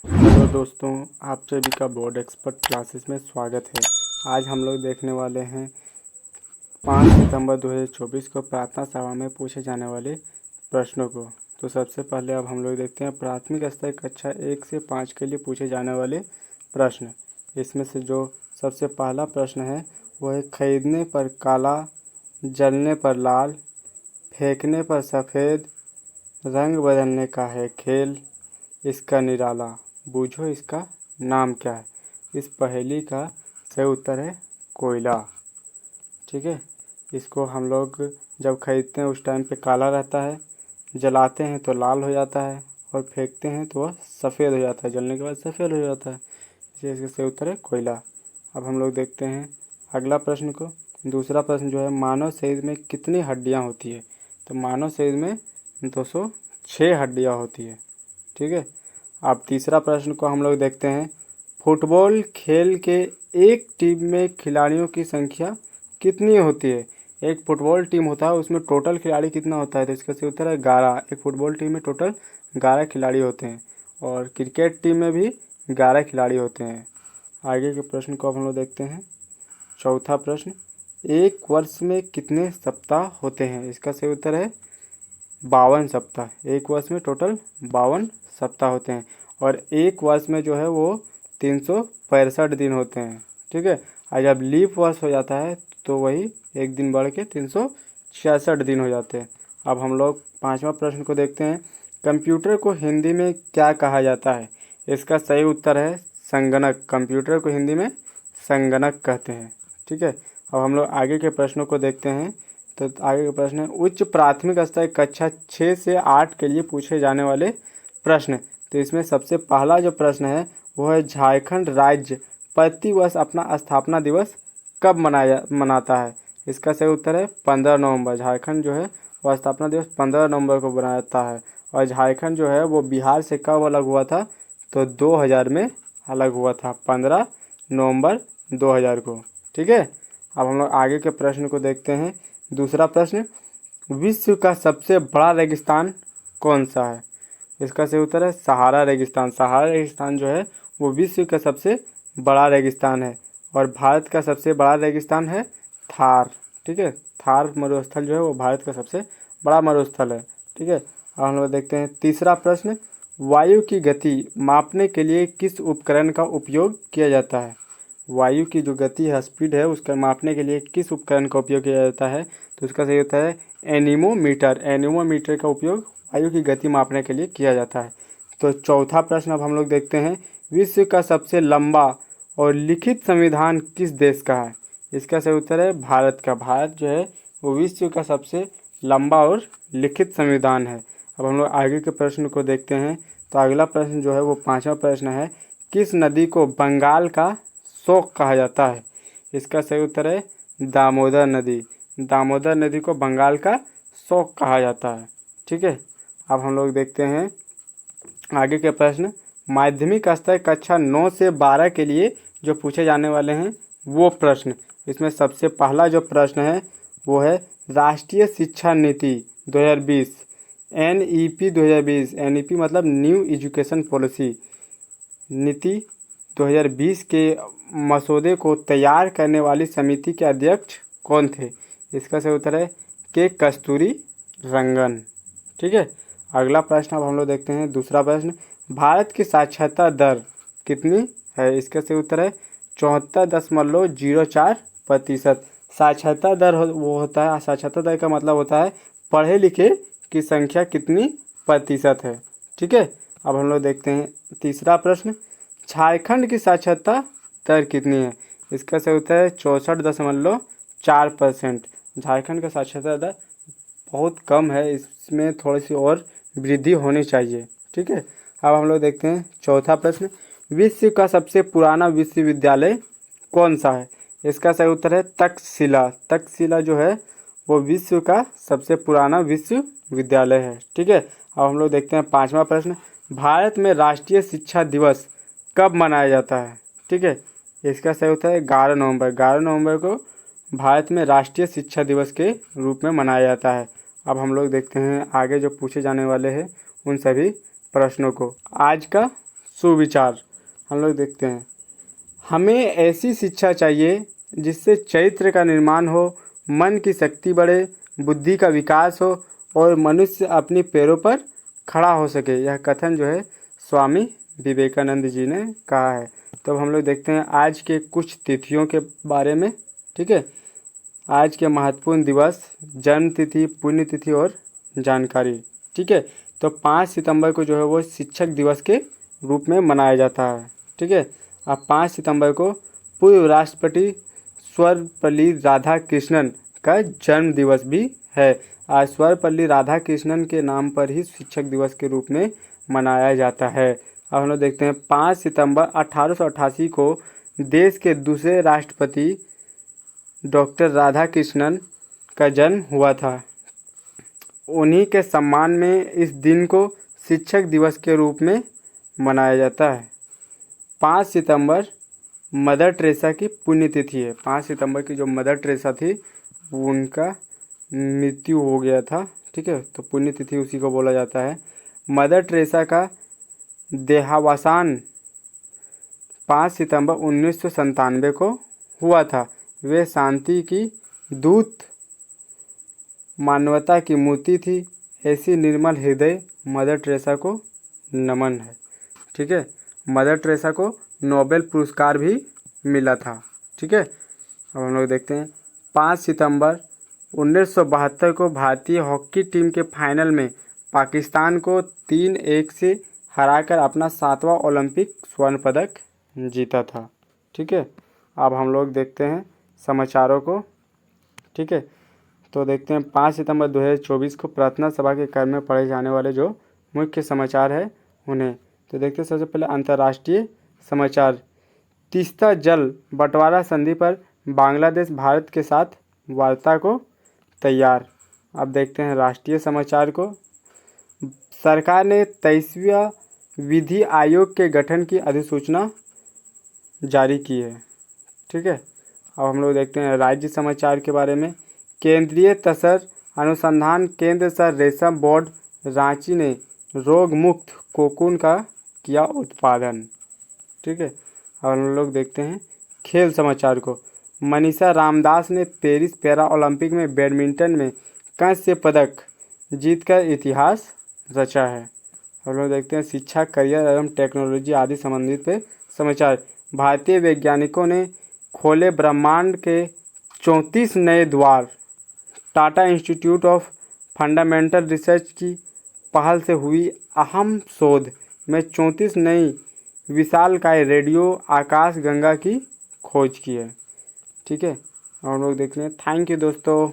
Hello दोस्तों, आप सभी का बोर्ड एक्सपर्ट क्लासेस में स्वागत है। आज हम लोग देखने वाले हैं 5 सितंबर 2024 को प्रार्थना सभा में पूछे जाने वाले प्रश्नों को। तो सबसे पहले अब हम लोग देखते हैं प्राथमिक स्तर कक्षा 1 से 5 के लिए पूछे जाने वाले प्रश्न। इसमें से जो सबसे पहला प्रश्न है वो है, खरीदने पर काला, जलने पर लाल, फेंकने पर सफ़ेद, रंग बदलने का है खेल, इसका निराला, बूझो इसका नाम क्या है। इस पहेली का सही उत्तर है कोयला। ठीक है, इसको हम लोग जब खरीदते हैं उस टाइम पे काला रहता है, जलाते हैं तो लाल हो जाता है और फेंकते हैं तो वह सफ़ेद हो जाता है, जलने के बाद सफ़ेद हो जाता है। इसलिए इसका सही उत्तर है कोयला। अब हम लोग देखते हैं अगला प्रश्न को। दूसरा प्रश्न जो है, मानव शरीर में कितनी हड्डियाँ होती है। तो मानव शरीर में 206 हड्डियाँ होती है। ठीक है, अब तीसरा प्रश्न को हम लोग देखते हैं, फुटबॉल खेल के एक टीम में खिलाड़ियों की संख्या कितनी होती है। एक फुटबॉल टीम होता है, उसमें टोटल खिलाड़ी कितना होता है। तो इसका सही उत्तर है 11। एक फुटबॉल टीम में टोटल 11 खिलाड़ी होते हैं और क्रिकेट टीम में भी 11 खिलाड़ी होते हैं। आगे के प्रश्न को अब हम लोग देखते हैं। चौथा प्रश्न, एक वर्ष में कितने सप्ताह होते हैं। इसका सही उत्तर है 52 सप्ताह। एक वर्ष में टोटल 52 सप्ताह होते हैं और एक वर्ष में जो है वो 365 दिन होते हैं। ठीक है, और जब लीप वर्ष हो जाता है तो वही एक दिन बढ़ के 366 दिन हो जाते हैं। अब हम लोग पांचवा प्रश्न को देखते हैं, कंप्यूटर को हिंदी में क्या कहा जाता है। इसका सही उत्तर है संगणक। कंप्यूटर को हिंदी में संगणक कहते हैं। ठीक है, अब हम लोग आगे के प्रश्नों को देखते हैं। तो आगे का प्रश्न है, उच्च प्राथमिक स्तर कक्षा 6 से 8 के लिए पूछे जाने वाले प्रश्न। तो इसमें सबसे पहला जो प्रश्न है वो है, झारखंड राज्य प्रतिवर्ष अपना स्थापना दिवस कब मनाता है। इसका सही उत्तर है 15 नवंबर। झारखंड जो है वह स्थापना दिवस 15 नवंबर को मनाता है। और झारखंड जो है वो बिहार से कब अलग हुआ था, तो 2000 में अलग हुआ था, 15 नवंबर 2000 को। ठीक है, अब हम लोग आगे के प्रश्न को देखते हैं। दूसरा प्रश्न, विश्व का सबसे बड़ा रेगिस्तान कौन सा है। इसका सही उत्तर है सहारा रेगिस्तान। सहारा रेगिस्तान जो है वो विश्व का सबसे बड़ा रेगिस्तान है और भारत का सबसे बड़ा रेगिस्तान है थार। ठीक है, थार मरुस्थल जो है वो भारत का सबसे बड़ा मरुस्थल है। ठीक है, अब हम लोग देखते हैं तीसरा प्रश्न, वायु की गति मापने के लिए किस उपकरण का उपयोग किया जाता है। वायु की जो गति है, स्पीड है, उसका मापने के लिए किस उपकरण का उपयोग किया जाता है। तो उसका सही होता है एनीमोमीटर। एनीमोमीटर का उपयोग वायु की गति मापने के लिए किया जाता है। तो चौथा प्रश्न अब हम लोग देखते हैं, विश्व का सबसे लंबा और लिखित संविधान किस देश का है। इसका सही उत्तर है भारत का। भारत जो है वो विश्व का सबसे लंबा और लिखित संविधान है। अब हम लोग आगे के प्रश्न को देखते हैं। तो अगला प्रश्न जो है वो पांचवा प्रश्न है, किस नदी को बंगाल का शोक कहा जाता है। इसका सही उत्तर है दामोदर नदी। दामोदर नदी को बंगाल का शोक कहा जाता है। ठीक है, अब हम लोग देखते हैं आगे के प्रश्न। माध्यमिक स्तर कक्षा 9 से 12 के लिए जो पूछे जाने वाले हैं वो प्रश्न। इसमें सबसे पहला जो प्रश्न है वो है, राष्ट्रीय शिक्षा नीति 2020, NEP 2020। NEP मतलब न्यू एजुकेशन पॉलिसी नीति 2020 के मसौदे को तैयार करने वाली समिति के अध्यक्ष कौन थे। इसका सही उत्तर है के कस्तूरी रंगन। ठीक है, अगला प्रश्न अब हम लोग देखते हैं। दूसरा प्रश्न, भारत की साक्षरता दर कितनी है। इसका सही उत्तर है 74.04%। साक्षरता दर वो होता है, साक्षरता दर का मतलब होता है पढ़े लिखे की संख्या कितनी प्रतिशत है। ठीक है, अब हम लोग देखते हैं तीसरा प्रश्न, झारखंड की साक्षरता दर कितनी है। इसका सही उत्तर है 64.4%। झारखंड का साक्षरता दर बहुत कम है, इसमें थोड़ी सी और वृद्धि होनी चाहिए। ठीक है, अब हम लोग देखते हैं चौथा प्रश्न, विश्व का सबसे पुराना विश्वविद्यालय कौन सा है। इसका सही उत्तर है तक्षशिला। तक्षशिला जो है वो विश्व का सबसे पुराना विश्वविद्यालय है। ठीक है, अब हम लोग देखते हैं पांचवा प्रश्न, भारत में राष्ट्रीय शिक्षा दिवस कब मनाया जाता है। ठीक है, इसका सही उत्तर है 11 नवंबर। 11 नवंबर को भारत में राष्ट्रीय शिक्षा दिवस के रूप में मनाया जाता है। अब हम लोग देखते हैं आगे जो पूछे जाने वाले हैं उन सभी प्रश्नों को। आज का सुविचार। हम लोग देखते हैं, हमें ऐसी शिक्षा चाहिए जिससे चरित्र का निर्माण हो, मन की शक्ति बढ़े, बुद्धि का विकास हो और मनुष्य अपने पैरों पर खड़ा हो सके। यह कथन जो है स्वामी विवेकानंद जी ने कहा है। तो हम लोग देखते हैं आज के कुछ तिथियों के बारे में। ठीक है, आज के महत्वपूर्ण दिवस, जन्म तिथि, पुण्य तिथि और जानकारी। ठीक है, तो 5 सितंबर को जो है वो शिक्षक दिवस के रूप में मनाया जाता है। ठीक है, अब 5 सितंबर को पूर्व राष्ट्रपति सर्वपल्ली राधाकृष्णन का जन्म दिवस भी है। आज सर्वपल्ली राधाकृष्णन के नाम पर ही शिक्षक दिवस के रूप में मनाया जाता है। अब हम लोग देखते हैं 5 सितंबर 1888 को देश के दूसरे राष्ट्रपति डॉक्टर राधाकृष्णन का जन्म हुआ था। उन्हीं के सम्मान में इस दिन को शिक्षक दिवस के रूप में मनाया जाता है। 5 सितंबर मदर टेरेसा की पुण्यतिथि है। 5 सितंबर की जो मदर टेरेसा थी उनका मृत्यु हो गया था। ठीक है, तो पुण्यतिथि उसी को बोला जाता है। मदर टेरेसा का देहावसान 5 सितंबर 1997 को हुआ था। वे शांति की दूत, मानवता की मूर्ति थी। ऐसी निर्मल हृदय मदर टेरेसा को नमन है। ठीक है, मदर टेरेसा को नोबेल पुरस्कार भी मिला था। ठीक है, अब हम लोग देखते हैं 5 सितंबर 1972 को भारतीय हॉकी टीम के फाइनल में पाकिस्तान को 3-1 से हराकर अपना 7वां ओलंपिक स्वर्ण पदक जीता था। ठीक है, अब हम लोग देखते हैं समाचारों को। ठीक है, तो देखते हैं 5 सितंबर 2024 को प्रार्थना सभा के क्रम में पढ़े जाने वाले जो मुख्य समाचार है उन्हें। तो देखते हैं सबसे पहले अंतर्राष्ट्रीय समाचार। तीस्ता जल बंटवारा संधि पर बांग्लादेश भारत के साथ वार्ता को तैयार। अब देखते हैं राष्ट्रीय समाचार को। सरकार ने 23वां विधि आयोग के गठन की अधिसूचना जारी की है। ठीक है, अब हम लोग देखते हैं राज्य समाचार के बारे में। केंद्रीय तसर अनुसंधान केंद्र सर रेशम बोर्ड रांची ने रोग मुक्त कोकून का किया उत्पादन। ठीक है, अब हम लोग देखते हैं खेल समाचार को। मनीषा रामदास ने पेरिस पैरा ओलंपिक में बैडमिंटन में कांस्य पदक जीतकर इतिहास रचा है। हम लोग देखते हैं शिक्षा, करियर एवं टेक्नोलॉजी आदि संबंधित पे समाचार। भारतीय वैज्ञानिकों ने खोले ब्रह्मांड के 34 नए द्वार। Tata institute of fundamental research की पहल से हुई अहम शोध में 34 नई विशालकाय रेडियो आकाश गंगा की खोज की है। ठीक है, हम लोग देख रहे हैं। थैंक यू दोस्तों।